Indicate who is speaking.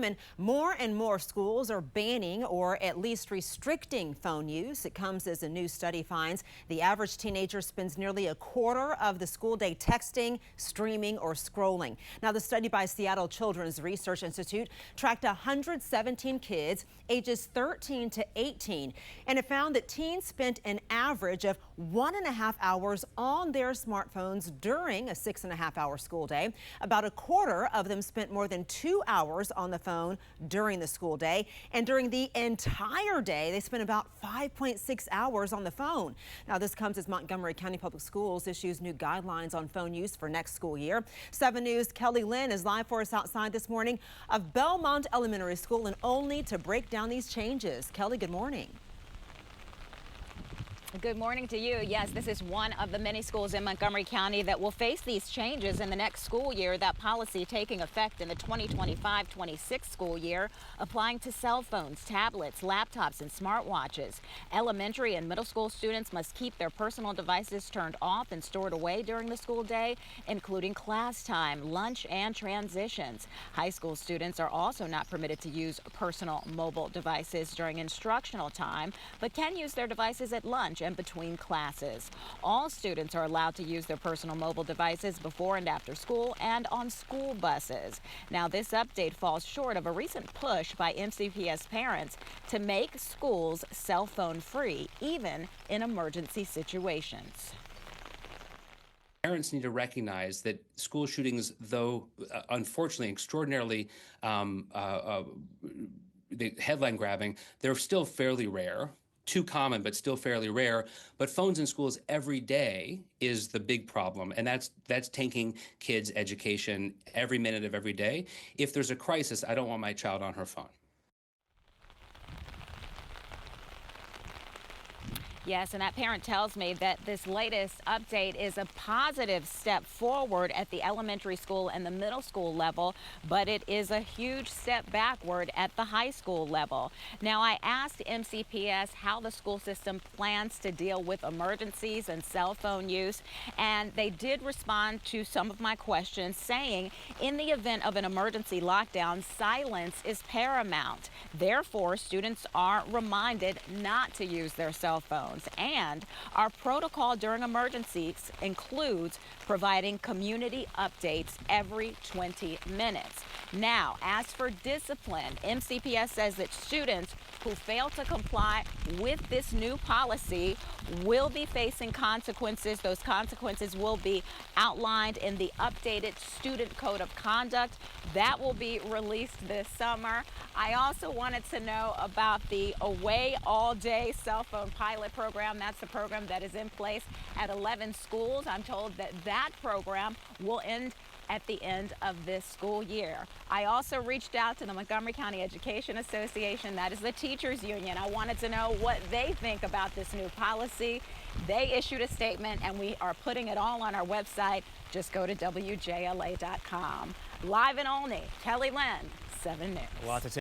Speaker 1: And more schools are banning or at least restricting phone use. It comes as a new study finds the average teenager spends nearly a quarter of the school day texting, streaming, or scrolling. Now, the study by Seattle Children's Research Institute tracked 117 kids ages 13 to 18, and it found that teens spent an average of 1.5 hours on their smartphones during a 6.5-hour school day. About a quarter of them spent more than 2 hours on the phone during the school day, and during the entire day they spent about 5.6 hours on the phone. Now, this comes as Montgomery County Public Schools issues new guidelines on phone use for next school year. 7 News' Kelly Lynn is live for us outside this morning of Belmont Elementary School, and only to break down these changes. Kelly, good morning.
Speaker 2: Good morning to you. Yes, this is one of the many schools in Montgomery County that will face these changes in the next school year. That policy taking effect in the 2025-26 school year, applying to cell phones, tablets, laptops, and smartwatches. Elementary and middle school students must keep their personal devices turned off and stored away during the school day, including class time, lunch, and transitions. High school students are also not permitted to use personal mobile devices during instructional time, but can use their devices at lunch and between classes. All students are allowed to use their personal mobile devices before and after school and on school buses. Now, this update falls short of a recent push by MCPS parents to make schools cell phone free, even in emergency situations.
Speaker 3: Parents need to recognize that school shootings, though unfortunately extraordinarily the headline grabbing, they're still fairly rare. Too common, but still fairly rare. But phones in schools every day is the big problem, and that's taking kids' education every minute of every day. If there's a crisis, I don't want my child on her phone.
Speaker 2: Yes, and that parent tells me that this latest update is a positive step forward at the elementary school and the middle school level, but it is a huge step backward at the high school level. Now, I asked MCPS how the school system plans to deal with emergencies and cell phone use, and they did respond to some of my questions, saying in the event of an emergency lockdown, silence is paramount. Therefore, students are reminded not to use their cell phones. And our protocol during emergencies includes providing community updates every 20 minutes. Now, as for discipline, MCPS says that students who fail to comply with this new policy will be facing consequences. Those consequences will be outlined in the updated Student Code of Conduct that will be released this summer. I also wanted to know about the Away All Day cell phone pilot program. That's the program that is in place at 11 schools. I'm told that that program will end at the end of this school year. I also reached out to the Montgomery County Education Association, that is the teachers union. I wanted to know what they think about this new policy. They issued a statement, and we are putting it all on our website. Just go to WJLA.com. Live in Olney, Kelly Lynn, 7 News.